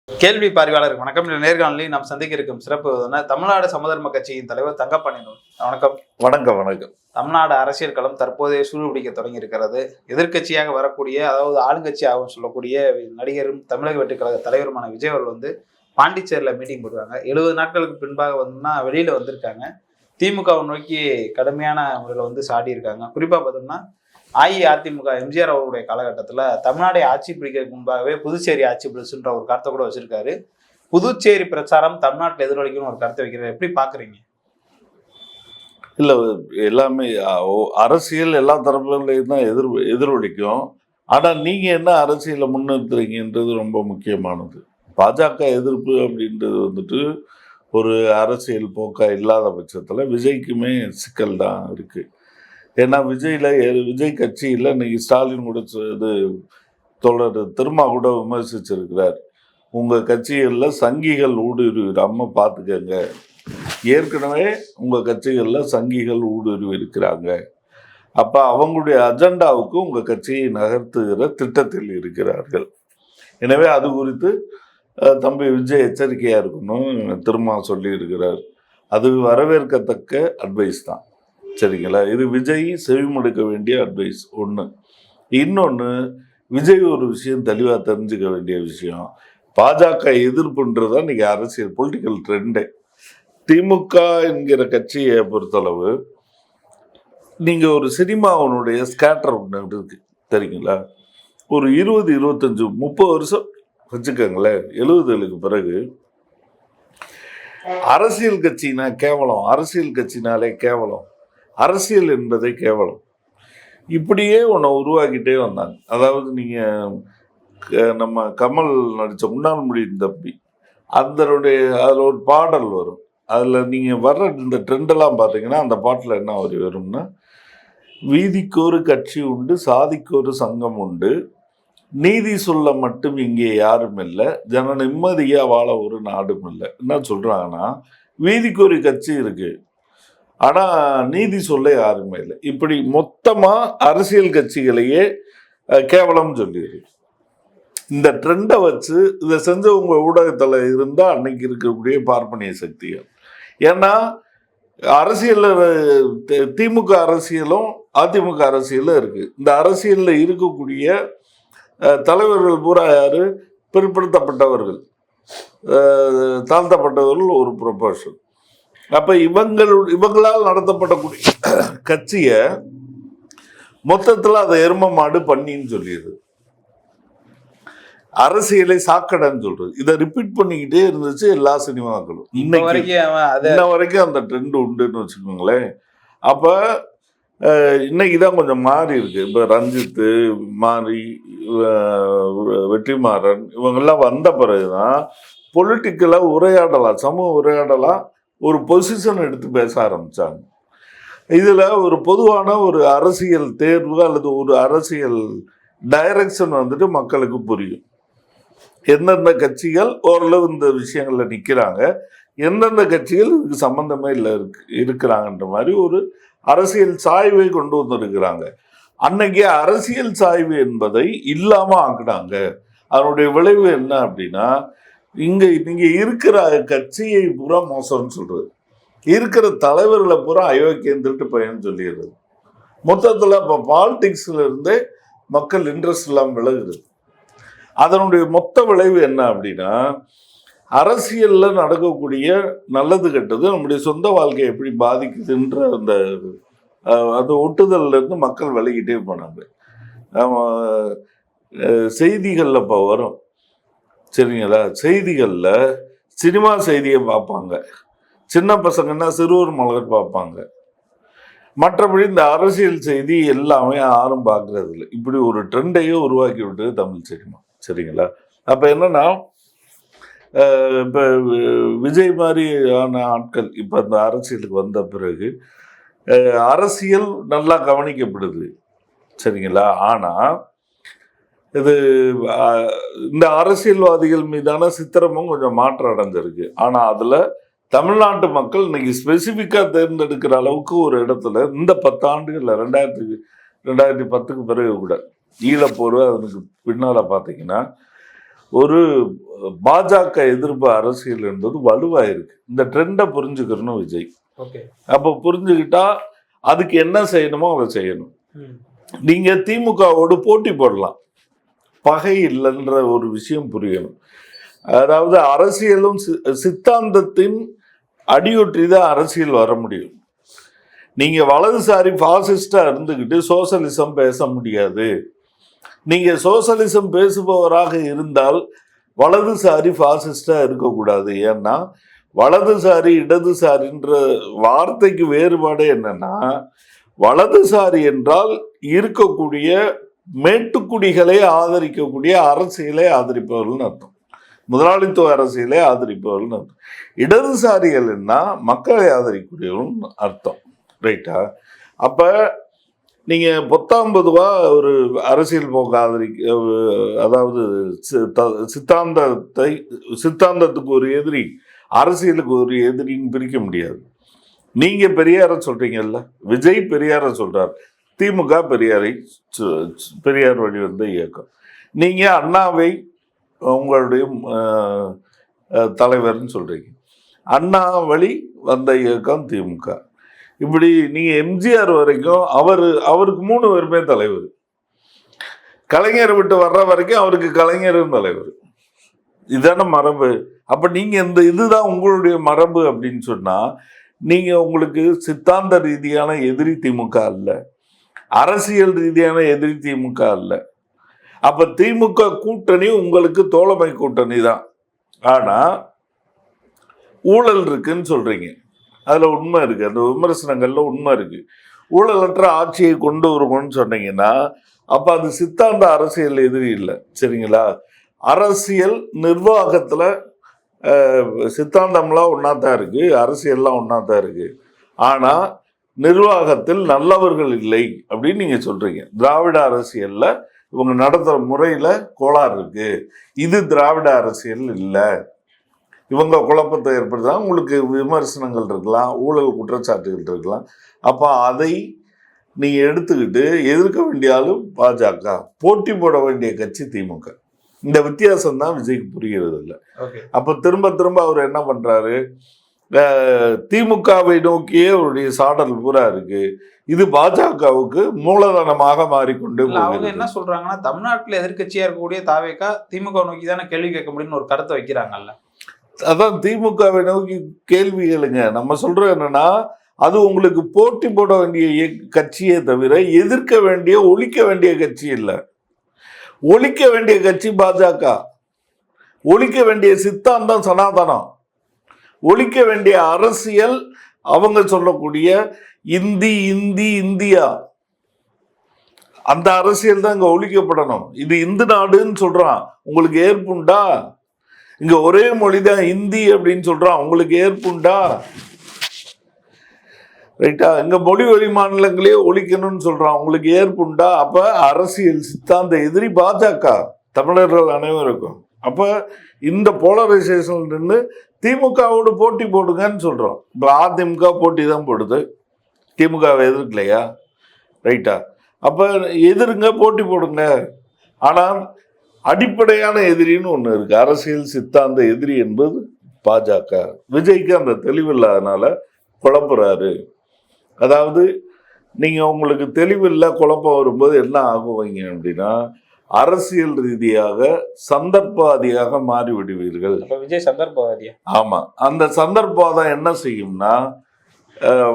கேள்வி பார்வையாளருக்கு வணக்கம். இந்த நேர்காணலில் நாம் சந்திக்க இருக்கும் சிறப்பு தமிழ்நாடு சமதர்ம கட்சியின் தலைவர் தங்கப்பாண்டியன். வணக்கம். வணக்கம். வணக்கம். தமிழ்நாடு அரசியல் களம் தற்போதைய சூடுபிடிக்க தொடங்கி இருக்கிறது. எதிர்கட்சியாக வரக்கூடிய, அதாவது ஆளுங்கட்சி ஆகும் சொல்லக்கூடிய நடிகரும் தமிழக வெற்றி கழக தலைவருமான விஜய் அவர்கள் பாண்டிச்சேரியில் மீட்டிங் போடுவாங்க. 70 நாட்களுக்கு பின்பாக வெளியில வந்திருக்காங்க. திமுகவை நோக்கி கடுமையான முறையில் சாடி இருக்காங்க. குறிப்பா பார்த்தோம்னா அஇஅதிமுக எம்ஜிஆர் அவருடைய காலகட்டத்தில் தமிழ்நாடை ஆட்சி பிடிக்கிறதுக்கு முன்பாகவே புதுச்சேரி ஆட்சி பிடிச்சுன்ற ஒரு கருத்தை கூட வச்சிருக்காரு. புதுச்சேரி பிரச்சாரம் தமிழ்நாட்டில் எதிரொலிக்கணும் ஒரு கருத்தை வைக்கிறார். எப்படி பாக்குறீங்க? இல்ல, எல்லாமே அரசியல் எல்லா தரப்புகளையும் தான் எதிரொலிக்கும். ஆனா நீங்க என்ன அரசியலை முன்னிறுத்துறீங்கன்றது ரொம்ப முக்கியமானது. பாஜக எதிர்ப்பு அப்படின்றது ஒரு அரசியல் போக்கா இல்லாத பட்சத்துல விஜய்க்குமே சிக்கல் தான் இருக்கு. ஏன்னா விஜய் கட்சியில் இன்னைக்கு ஸ்டாலின் கூட இது தொடர் திரும்ப கூட விமர்சிச்சிருக்கிறார். உங்கள் கட்சிகளில் சங்கிகள் ஊடுருவிடாம பார்த்துக்கங்க. ஏற்கனவே உங்கள் கட்சிகளில் சங்கிகள் ஊடுருவி இருக்கிறாங்க. அப்போ அவங்களுடைய அஜெண்டாவுக்கு உங்கள் கட்சியை நகர்த்துகிற திட்டத்தில் இருக்கிறார்கள். எனவே அது குறித்து தம்பி விஜய் எச்சரிக்கையாக இருக்கணும்னு திரும்ப சொல்லி இருக்கிறார். அது வரவேற்கத்தக்க அட்வைஸ் தான். சரிங்களா? இது விஜய் செவிமடுக்க வேண்டிய அட்வைஸ் ஒன்று. இன்னொன்று, விஜய் ஒரு விஷயம் தெளிவாக தெரிஞ்சுக்க வேண்டிய விஷயம், பாஜக எதிர்ப்புன்றதான் இன்னைக்கு அரசியல் பொலிட்டிக்கல் ட்ரெண்டே. திமுக என்கிற கட்சியை பொறுத்தளவு நீங்கள் ஒரு சினிமாவுடைய ஸ்கேட்டர் ஒன்று இருக்கு, தெரியுங்களா? ஒரு 20, 25, 30 வருஷம் வச்சுக்கோங்களேன். 70களுக்கு பிறகு அரசியல் கட்சினா கேவலம், அரசியல் கட்சினாலே கேவலம், அரசியல் என்பதை கேவலம், இப்படியே ஒன்றை உருவாக்கிட்டே வந்தாங்க. அதாவது நீங்கள் நம்ம கமல் நடித்த முன்னாள் முடியும் தம்பி அதனுடைய அதில் ஒரு பாடல் வரும். அதில் நீங்கள் வர்ற இந்த ட்ரெண்டெல்லாம் பார்த்தீங்கன்னா அந்த பாட்டில் என்ன வரும்னா, வீதிக்கு ஒரு கட்சி உண்டு, சாதிக்கு ஒரு சங்கம் உண்டு, நீதி சொல்ல மட்டும் இங்கே யாரும் இல்லை, ஜன நிம்மதியாக வாழ ஒரு நாடும் இல்லை. என்ன சொல்கிறாங்கன்னா, வீதிக்கு ஒரு கட்சி இருக்குது, ஆனால் நீதி சொல்ல யாருமே இல்லை. இப்படி மொத்தமாக அரசியல் கட்சிகளையே கேவலம் சொல்லிடு. இந்த ட்ரெண்டை வச்சு இதை செஞ்சவங்க ஊடகத்தில் இருந்தால் அன்னைக்கு இருக்கக்கூடிய பார்ப்பனிய சக்திகள். ஏன்னா அரசியலில் திமுக அரசியலும் அதிமுக அரசியலும் இருக்குது. இந்த அரசியலில் இருக்கக்கூடிய தலைவர்கள் பூரா யார்? பிற்படுத்தப்பட்டவர்கள், தாழ்த்தப்பட்டவர்கள் ஒரு ப்ரொபோஷன். அப்ப இவங்களால் நடத்தப்படக்கூடிய கட்சியை மொத்தத்துல அதை எரும மாடு பண்ணின்னு சொல்லிடுது, அரசியலை சாக்கடைன்னு சொல்றது. இதை ரிப்பீட் பண்ணிக்கிட்டே இருந்துச்சு எல்லா சினிமாக்களும். இன்ன வரைக்கும் அந்த ட்ரெண்ட் உண்டுன்னு வச்சுக்கோங்களேன். அப்ப இன்னைக்குதான் கொஞ்சம் மாறி இருக்கு. இப்ப ரஞ்சித்து மாறி, வெற்றிமாறன் இவங்கெல்லாம் வந்த பிறகுதான் பொலிட்டிக்கலா உரையாடலாம், சமூக உரையாடலாம், ஒரு பொசிஷன் எடுத்து பேச ஆரம்பிச்சாங்க. இதுல ஒரு பொதுவான ஒரு அரசியல் தேர்வு அல்லது ஒரு அரசியல் டைரக்ஷன் மக்களுக்கு புரியும். எந்தெந்த கட்சிகள் ஓரளவு இந்த விஷயங்கள்ல நிக்கிறாங்க, எந்தெந்த கட்சிகள் இதுக்கு சம்பந்தமே இல்லை இருக்கிறாங்கன்ற மாதிரி ஒரு அரசியல் சாய்வை கொண்டு வந்திருக்கிறாங்க. அன்னைக்கு அரசியல் சாய்வு என்பதை இல்லாம ஆக்குனாங்க. அதனுடைய விளைவு என்ன அப்படின்னா, நீங்க இருக்கிற கட்சியை பூரா மோசம்னு சொல்றது, இருக்கிற தலைவர்களை பூரா அயோக்கியம் திருட்டு பையன்னு சொல்லிடுறது. மொத்தத்துல இப்ப பாலிடிக்ஸ்ல இருந்தே மக்கள் இன்ட்ரெஸ்ட் இல்லாமல் விலகுது. அதனுடைய மொத்த விளைவு என்ன அப்படின்னா, அரசியல்ல நடக்கக்கூடிய நல்லது கெட்டது நம்முடைய சொந்த வாழ்க்கையை எப்படி பாதிக்குதுன்ற அந்த ஒட்டுதல்ல இருந்து மக்கள் விலகிட்டே போனாங்க. செய்திகள்ல இப்போ வரும், சரிங்களா? செய்திகள்ல சினிமா செய்தியை பார்ப்பாங்க, சின்ன பசங்கன்னா சிறுவர் மலர் பார்ப்பாங்க, மற்றபடி இந்த அரசியல் செய்தி எல்லாமே யாரும் பார்க்கறது இல்லை. இப்படி ஒரு ட்ரெண்டையே உருவாக்கி விட்டது தமிழ் சினிமா, சரிங்களா? அப்ப என்னன்னா, இப்ப விஜய் மாதிரியான ஆட்கள் இப்ப இந்த அரசியலுக்கு வந்த பிறகு அரசியல் நல்லா கவனிக்கப்படுது, சரிங்களா? ஆனா இது இந்த அரசியல்வாதிகள் மீதான சித்திரமும் கொஞ்சம் மாற்றம் அடைஞ்சிருக்கு. ஆனா அதுல தமிழ்நாட்டு மக்கள் இன்னைக்கு ஸ்பெசிஃபிக்கா தேர்ந்தெடுக்கிற அளவுக்கு ஒரு இடத்துல இந்த 10 ஆண்டுகள்ல 2010க்கு பிறகு கூட ஈழப்போர் அதுக்கு பின்னால பார்த்தீங்கன்னா ஒரு பாஜக எதிர்ப்பு அரசியல் என்பது வலுவாயிருக்கு. இந்த ட்ரெண்டை புரிஞ்சுக்கணும் விஜய். அப்போ புரிஞ்சுக்கிட்டா அதுக்கு என்ன செய்யணுமோ அதை செய்யணும். நீங்க திமுகவோடு போட்டி போடலாம், பகை இல்லைன்ற ஒரு விஷயம் புரியணும். அதாவது அரசியலும் சித்தாந்தத்தின் அடியொற்றி தான் அரசியல் வர முடியும். நீங்க வலதுசாரி பாசிஸ்டா இருந்துகிட்டு சோசலிசம் பேச முடியாது. நீங்க சோசலிசம் பேசுபவராக இருந்தால் வலதுசாரி பாசிஸ்டா இருக்கக்கூடாது. ஏன்னா வலதுசாரி இடதுசாரின்ற வார்த்தைக்கு வேறுபாடு என்னன்னா, வலதுசாரி என்றால் இருக்கக்கூடிய மேட்டுக்குடிகளை ஆதரிக்கக்கூடிய அரசியலை ஆதரிப்பவர்கள் அர்த்தம், முதலாளித்துவ அரசியலை ஆதரிப்பவர்கள் அர்த்தம். இடதுசாரிகள்னா மக்களை ஆதரிக்கக்கூடியவர்கள் அர்த்தம். ரைட்டா? அப்ப நீங்க பொத்தாம்பதுவா ஒரு அரசியல் போக்கு அதாவது சித்தாந்தத்துக்கு ஒரு எதிரி, அரசியலுக்கு ஒரு எதிரின்னு பிரிக்க முடியாது. நீங்க பெரியார சொல்றீங்கல்ல, விஜய் பெரியார சொல்றார், திமுக பெரியார் வழி வந்த இயக்கம். நீங்க அண்ணாவை உங்களுடைய தலைவர்னு சொல்றீங்க, அண்ணா வழி வந்த இயக்கம் திமுக. இப்படி நீங்க எம்ஜிஆர் வரைக்கும் அவருக்கு 3 பேருமே தலைவர். கலைஞரை விட்டு வர்ற வரைக்கும் அவருக்கு கலைஞரும் தலைவர். இதான மரபு. அப்ப நீங்க இதுதான் உங்களுடைய மரபு அப்படின்னு சொன்னா, நீங்க உங்களுக்கு சித்தாந்த ரீதியான எதிரி திமுக அல்ல, அரசியல் ரீதியான எதிரி திமுக அல்ல. அப்ப திமுக கூட்டணி உங்களுக்கு தோழமை கூட்டணி தான். ஆனா ஊழல் இருக்குன்னு சொல்றீங்க, அதுல உண்மை இருக்கு, அந்த விமர்சனங்கள்ல உண்மை இருக்கு. ஊழலற்ற ஆட்சியை கொண்டு வருவோம்னு சொன்னீங்கன்னா அப்ப அது சித்தாந்த அரசியல் எதிரி இல்லை. சரிங்களா? அரசியல் நிர்வாகத்துல சித்தாந்தம்லாம் ஒன்னாதான் இருக்கு, அரசியல்லாம் ஒன்னாதான் இருக்கு. ஆனா நிர்வாகத்தில் நல்லவர்கள் இல்லை அப்படின்னு நீங்க சொல்றீங்க. திராவிட அரசியல்ல இவங்க நடத்துற முறையில கோளாறு இருக்கு, இது திராவிட அரசியல் இல்லை, இவங்க குழப்பத்தை ஏற்படுத்தா உங்களுக்கு விமர்சனங்கள் இருக்கலாம், ஊழல் குற்றச்சாட்டுகள் இருக்கலாம். அப்ப அதை நீங்க எடுத்துக்கிட்டு எதிர்க்க வேண்டிய ஆளும் பாஜக, போட்டி போட வேண்டிய கட்சி திமுக. இந்த வித்தியாசம் தான் விஜய்க்கு புரிகிறது இல்லை. அப்ப திரும்ப திரும்ப அவர் என்ன பண்றாரு, திமுகவை நோக்கியே அவருடைய சாடல் பூரா இருக்கு. இது பாஜகவுக்கு மூலதனமாக மாறிக்கொண்டு அவங்க என்ன சொல்றாங்கன்னா, தமிழ்நாட்டில் எதிர்கட்சியா இருக்கக்கூடிய தாவேகா திமுக நோக்கி தானே கேள்வி கேட்க முடியும்னு ஒரு கருத்தை வைக்கிறாங்கல்ல. அதான் திமுகவை நோக்கி கேள்வி கேளுங்க. நம்ம சொல்றோம் என்னன்னா, அது உங்களுக்கு போட்டி போட வேண்டிய கட்சியே தவிர எதிர்க்க வேண்டிய ஒழிக்க வேண்டிய கட்சி இல்லை. ஒழிக்க வேண்டிய கட்சி பாஜக, ஒழிக்க வேண்டிய சித்தாந்தம் சனாதனம், ஒழிக்க வேண்டிய அரசியல் அவங்க சொல்லக்கூடிய இந்தியா, அந்த அரசியல் தான் இங்க ஒழிக்கப்படணும். இது இந்து நாடுன்னு சொல்றான், உங்களுக்கு ஏற்புண்டா? இங்க ஒரே மொழிதான் இந்தி அப்படின்னு சொல்றான், உங்களுக்கு ஏற்புண்டா? ரைட்டா? இங்க மொழி வழி மாநிலங்களே ஒழிக்கணும்னு சொல்றான், உங்களுக்கு ஏற்புண்டா? அப்ப அரசியல் சித்தாந்த எதிரி பாஜக, தமிழர்கள் அனைவருக்கும். அப்ப இந்த போலரைசேஷன் நின்று திமுகவோடு போட்டி போடுங்கன்னு சொல்றோம். இப்ப அதிமுக போட்டி தான் போடுது, திமுகவை எதிர்க்கலையா? ரைட்டா? அப்ப எதிருங்க, போட்டி போடுங்க. ஆனால் அடிப்படையான எதிரின்னு ஒண்ணு இருக்கு, அரசியல் சித்தாந்த எதிரி என்பது பாஜக. விஜய்க்கு அந்த தெளிவில்லாதனால குழப்புறாரு. அதாவது நீங்க உங்களுக்கு தெளிவில்லை, குழப்பம் வரும்போது என்ன ஆகுவீங்க அப்படின்னா, அரசியல் ரீதியாக சந்தர்ப்பவாதியாக மாறிவிடுவீர்கள். விஜய் சந்தர்ப்பவாதியா? ஆமா. அந்த சந்தர்ப்பவாதம் என்ன செய்யும்னா,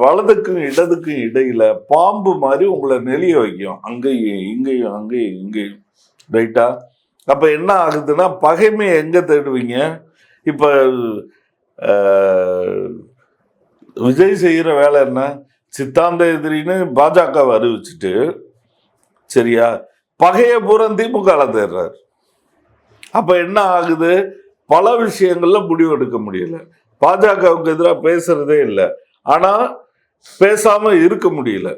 வலதுக்கும் இடதுக்கும் இடையில பாம்பு மாதிரி உங்களை நெளிய வைக்கும், அங்கேயும் இங்கேயும் அங்கேயும் இங்கேயும். ரைட்டா? அப்ப என்ன ஆகுதுன்னா, பகைமையை எங்க தேடுவீங்க? இப்ப விஜய் செய்யற வேலை என்ன, சித்தாந்த எதிரின்னு பாஜகவை அறிவிச்சுட்டு, சரியா, பகைய பூரா திமுக தேடுறாரு. அப்ப என்ன ஆகுது, பல விஷயங்கள்ல முடிவு எடுக்க முடியல. பாஜகவுக்கு எதிராக பேசுறதே இல்லை, ஆனா பேசாம இருக்க முடியல.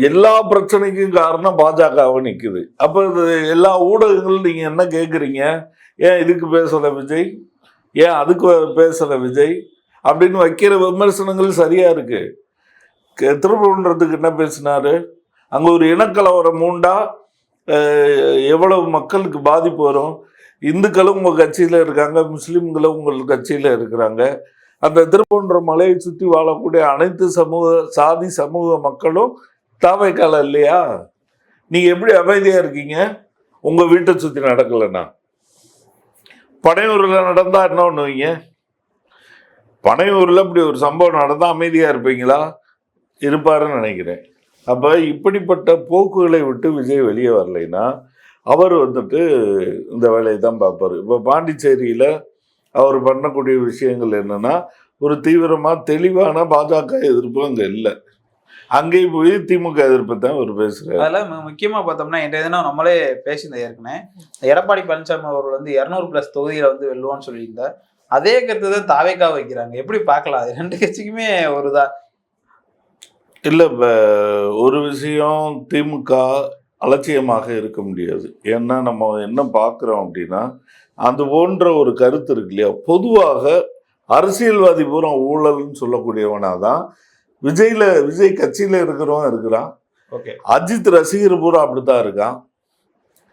எல்லா பிரச்சனைக்கும் காரணம் பாஜகவை நிக்குது. அப்ப எல்லா ஊடகங்களும் நீங்க என்ன கேட்குறீங்க, ஏன் இதுக்கு பேசல விஜய், ஏன் அதுக்கு பேசல விஜய் அப்படின்னு வைக்கிற விமர்சனங்கள் சரியா இருக்கு. திருப்பூன்றதுக்கு என்ன பேசினாரு, அங்க ஒரு இனக்கலவரம் மூண்டா எவ்வளவு மக்களுக்கு பாதிப்பு வரும். இந்துக்களும் உங்கள் கட்சியில் இருக்காங்க, முஸ்லீம்களும் உங்கள் கட்சியில் இருக்கிறாங்க. அந்த திருப்பூன்ற மலையை சுற்றி வாழக்கூடிய அனைத்து சாதி சமூக மக்களும் தாவைக்கால இல்லையா? நீங்கள் எப்படி அமைதியாக இருக்கீங்க? உங்கள் வீட்டை சுற்றி நடக்கலைன்னா. பனையூரில் நடந்தால் என்ன பண்ணுவீங்க? பனையூரில் இப்படி ஒரு சம்பவம் நடந்தால் அமைதியாக இருப்பீங்களா? இருப்பாருன்னு நினைக்கிறேன். அப்போ இப்படிப்பட்ட போக்குகளை விட்டு விஜய் வெளியே வரலைன்னா அவர் வந்துட்டு இந்த வேலையை தான் பார்ப்பார். இப்போ பாண்டிச்சேரியில் அவர் பண்ணக்கூடிய விஷயங்கள் என்னன்னா, ஒரு தீவிரமாக தெளிவான பாஜக எதிர்ப்பு அங்கே இல்லை. அங்கேயும் போய் திமுக எதிர்ப்பு தான் அவர் பேசுகிறார். அதில் முக்கியமாக பார்த்தோம்னா இன்றைய தினம் நம்மளே பேசியிருந்தோம் ஏற்கனவே. எடப்பாடி பழனிசாமி அவர்கள் வந்து 200+ தொகுதியில் வந்து வெல்லுவான்னு சொல்லியிருந்தார். அதே கருத்து தான் தாவேக்கா வைக்கிறாங்க. எப்படி பார்க்கலாம்? அது ரெண்டு கட்சிக்குமே ஒரு தான் இல்லை. இப்போ ஒரு விஷயம், திமுக அலட்சியமாக இருக்க முடியாது. ஏன்னா நம்ம என்ன பார்க்குறோம் அப்படின்னா, அது போன்ற ஒரு கருத்து இருக்கு இல்லையா? பொதுவாக அரசியல்வாதி பூரா ஊழல்னு சொல்லக்கூடியவனா தான் விஜய் கட்சியில் இருக்கிறவன் இருக்கிறான். ஓகே, அஜித் ரசிகர் பூரா அப்படித்தான் இருக்கான்.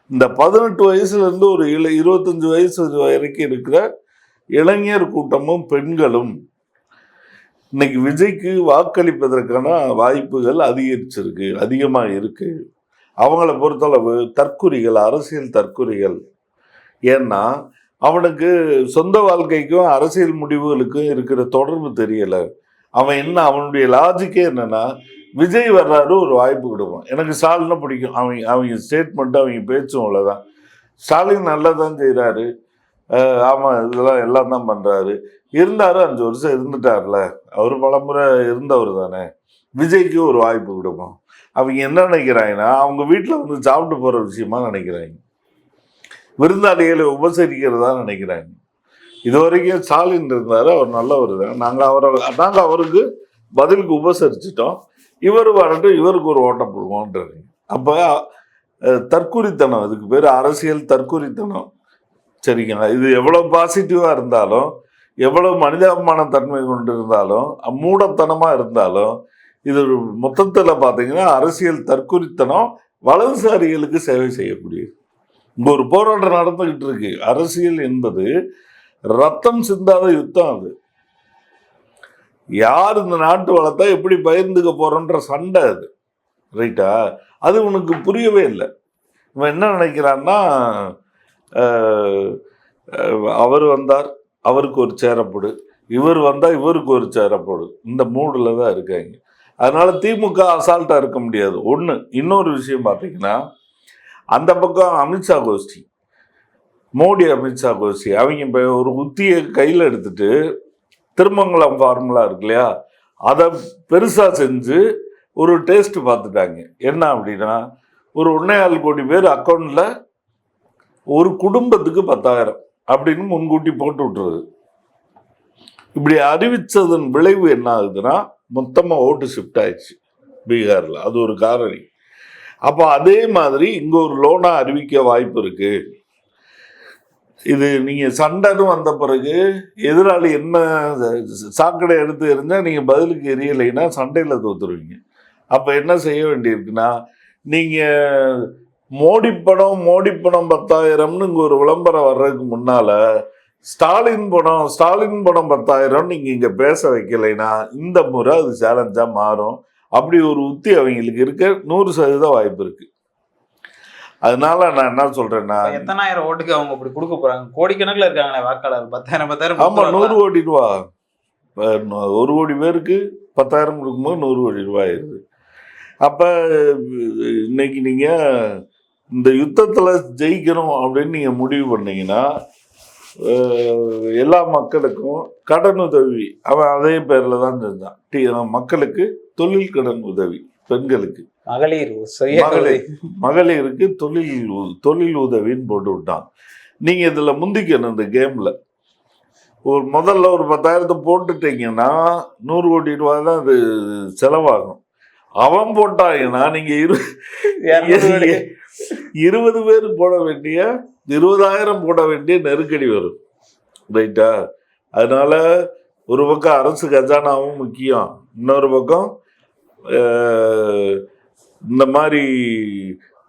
இந்த 18 வயசுலேருந்து ஒரு 25 வயசு வரைக்கும் இருக்கிற இளைஞர் கூட்டமும் பெண்களும் இன்னைக்கு விஜய்க்கு வாக்களிப்பதற்கான வாய்ப்புகள் அதிகமாக இருக்கு. அவங்கள பொறுத்தளவு தற்குறிகள், அரசியல் தற்குறிகள். ஏன்னா அவனுக்கு சொந்த வாழ்க்கைக்கும் அரசியல் முடிவுகளுக்கும் இருக்கிற தொடர்பு தெரியலை. அவனுடைய லாஜிக்கே என்னன்னா, விஜய் வர்றாரு, ஒரு வாய்ப்பு கொடுப்பான். எனக்கு ஸ்டாலினை பிடிக்கும், அவங்க ஸ்டேட்மெண்ட்டு அவங்க பேச்சும் அவ்வளோதான். ஸ்டாலின் நல்லா தான் செய்கிறாரு, ஆமாம் இதெல்லாம் எல்லாம் தான் பண்ணுறாரு. இருந்தாரு, 5 வருஷம் இருந்துட்டார்ல, அவர் பலமுறை இருந்தவர் தானே. விஜய்க்கு ஒரு வாய்ப்பு கொடுப்போம். அவங்க என்ன நினைக்கிறாங்கன்னா, அவங்க வீட்டில் வந்து சாப்பிட்டு போகிற விஷயமா நினைக்கிறாங்க, விருந்தாளிகளை உபசரிக்கிறதா நினைக்கிறாங்க. இது வரைக்கும் ஸ்டாலின் இருந்தார், அவர் நல்லவர் தான். நாங்கள் அவருக்கு பதிலுக்கு உபசரிச்சிட்டோம். இவர் வரட்டும், இவருக்கு ஒரு ஓட்டம் போடுவோன்றது. அப்போ தற்குறித்தனம், அதுக்கு பேர் அரசியல் தற்குறித்தனம். சரிங்களா? இது எவ்வளோ பாசிட்டிவாக இருந்தாலும், எவ்வளோ மனிதாபிமான தன்மை கொண்டு இருந்தாலும், மூடத்தனமாக இருந்தாலும், இது மொத்தத்தில் பார்த்தீங்கன்னா அரசியல் தற்குறித்தனம், வலதுசாரிகளுக்கு சேவை செய்யக்கூடியது. இங்கே ஒரு போராட்டம் நடந்துகிட்டு இருக்கு. அரசியல் என்பது ரத்தம் சிந்தாத யுத்தம். அது யார் இந்த நாட்டு வளர்த்தா எப்படி பகிர்ந்துக்க போறோன்ற சண்டை அது. ரைட்டா? அது உனக்கு புரியவே இல்லை. இவன் என்ன நினைக்கிறான்னா, அவர் வந்தார், அவருக்கு ஒரு சேரப்போடு, இவர் வந்தால் இவருக்கு ஒரு சேரப்போடு, இந்த மூடில் தான் இருக்காங்க. அதனால திமுக அசால்ட்டாக இருக்க முடியாது. ஒன்று. இன்னொரு விஷயம் பார்த்தீங்கன்னா, அந்த பக்கம் அமித்ஷா கோஷ்டி, மோடி அமித்ஷா கோஷ்டி, அவங்க இப்போ ஒரு உத்தியை கையில் எடுத்துட்டு திருமங்கலம் ஃபார்முலா இருக்கு இல்லையா, அதை பெருசாக செஞ்சு ஒரு டேஸ்ட் பார்த்துட்டாங்க. என்ன அப்படின்னா, ஒரு 1.25 கோடி பேர் அக்கௌண்ட்டில் ஒரு குடும்பத்துக்கு 10,000 அப்படின்னு முன்கூட்டி போட்டு விட்டுறது. இப்படி அறிவித்ததன் விளைவு என்ன ஆகுதுன்னா, மொத்தமாக ஓட்டு ஷிஃப்ட் ஆயிடுச்சு பீகாரில். அது ஒரு காரணி. அப்போ அதே மாதிரி இங்கே ஒரு லோனாக அறிவிக்க வாய்ப்பு இருக்கு. இது நீங்கள் சண்டைன்னு வந்த பிறகு எதிராளி என்ன சாக்கடை எடுத்து எறிஞ்சால் நீங்கள் பதிலுக்கு எரியலைன்னா சண்டையில் தோத்துருவீங்க. அப்போ என்ன செய்ய வேண்டியிருக்குன்னா, நீங்கள் மோடி படம் 10,000ன்னு இங்கே ஒரு விளம்பரம் வர்றதுக்கு முன்னால் ஸ்டாலின் படம் 10,000 நீங்கள் இங்கே பேச வைக்கலைன்னா இந்த முறை அது சேலஞ்சாக மாறும். அப்படி ஒரு உத்தி அவங்களுக்கு இருக்க 100% வாய்ப்பு இருக்கு. அதனால நான் என்ன சொல்றேன்னா, எத்தனாயிரம் ஓட்டுக்கு அவங்க அப்படி கொடுக்க போறாங்க? கோடிக்கணக்கில் இருக்காங்களே வாக்காளர். 10,000 ஆமா, 100 கோடி ரூபா. 1 கோடி பேருக்கு 10,000 கொடுக்கும்போது 100 கோடி ரூபாய் ஆயிடுது. அப்ப இன்னைக்கு நீங்க இந்த யுத்தத்துல ஜெயிக்கணும் அப்படின்னு நீங்க முடிவு பண்ணீங்கன்னா, எல்லா மக்களுக்கும் கடன் உதவி அவன் அதே பேர்ல தான் செஞ்சான். மக்களுக்கு தொழில் கடன் உதவி, பெண்களுக்கு மகளிருக்கு தொழில் உதவின்னு போட்டு விட்டான். நீங்க இதுல முந்திக்கணும். இந்த கேம்ல முதல்ல ஒரு 10,000 போட்டுட்டீங்கன்னா 100 கோடி ரூபாய் தான் அது செலவாகும். அவன் போட்டாங்கன்னா நீங்க 20 பேர் போட வேண்டிய 20,000 போட வேண்டிய நெருக்கடி வரும். ரைட்டா? அதனால ஒரு பக்கம் அரசு கஜானாவும் முக்கியம், இன்னொரு பக்கம் இந்த மாதிரி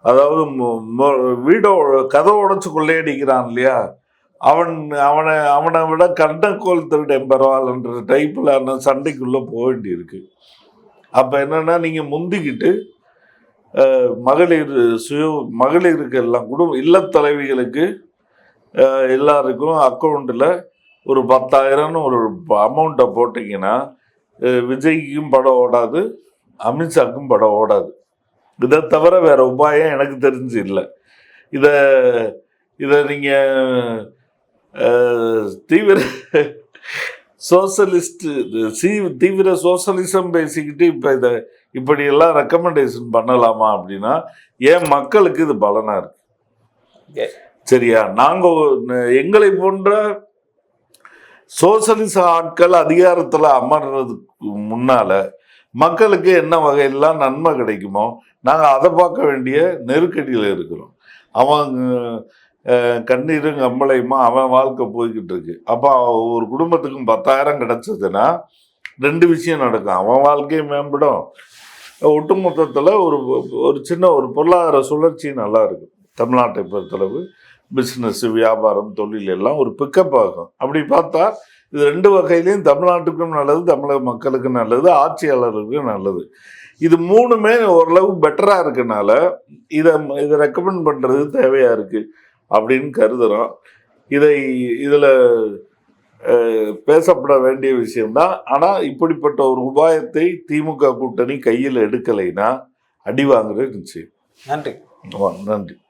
அதாவது வீடோ கதவை உடைச்சு கொள்ளையடிக்கிறான் இல்லையா, அவனை விட கண்டக்கோல் திருடன் பரவாயில்லன்ற டைப்பில் சண்டைக்குள்ளே போக வேண்டியிருக்கு. அப்போ என்னன்னா, நீங்கள் முந்திக்கிட்டு மகளிருக்கு எல்லாம் இல்லத்தலைவிகளுக்கு எல்லாருக்கும் அக்கௌண்ட்டில் ஒரு 10,000ன்னு ஒரு அமௌண்ட்டை போட்டிங்கன்னா விஜய்க்கும் படம் ஓடாது, அமித்ஷாக்கும் படம் ஓடாது. இதை தவிர வேற உபாயம் எனக்கு தெரிஞ்சு இல்லை. இதை நீங்கள் தீவிர தீவிர சோசலிசம் பேசிக்கிட்டு இப்போ இப்படியெல்லாம் ரெக்கமெண்டேஷன் பண்ணலாமா அப்படின்னா, ஏன் மக்களுக்கு இது பலனா இருக்கு. சரியா, எங்களை போன்ற சோசலிச ஆட்கள் அதிகாரத்தில் அமர்றதுக்கு முன்னால மக்களுக்கு என்ன வகையெல்லாம் நன்மை கிடைக்குமோ நாங்கள் அதை பார்க்க வேண்டிய நெருக்கடியில் இருக்கிறோம். அவங்க கண்ணீரும் கம்பளையுமா அவன் வாழ்க்கை போய்கிட்டு இருக்கு. அப்போ ஒரு குடும்பத்துக்கும் 10,000 கிடைச்சதுன்னா 2 விஷயம் நடக்கும். அவன் வாழ்க்கையும் மேம்படும், ஒட்டுமொத்தத்தில் ஒரு சின்ன ஒரு பொருளாதார சுழற்சி நல்லா இருக்கும். தமிழ்நாட்டை பொறுத்தளவு பிஸ்னஸ், வியாபாரம், தொழில் எல்லாம் ஒரு பிக்கப் ஆகும். அப்படி பார்த்தா இது 2 வகையிலையும் தமிழ்நாட்டுக்கும் நல்லது, தமிழக மக்களுக்கும் நல்லது, ஆட்சியாளர்களுக்கும் நல்லது. இது 3மே ஓரளவு பெட்டராக இருக்கனால இதை ரெக்கமெண்ட் பண்ணுறது தேவையாக இருக்குது அப்படின்னு கருதுகிறோம். இதில் பேசப்பட வேண்டிய விஷயம்தான். ஆனால் இப்படிப்பட்ட ஒரு உபாயத்தை திமுக கூட்டணி கையில் எடுக்கலைன்னா அடி வாங்குறது நிச்சயம். நன்றி. நன்றி.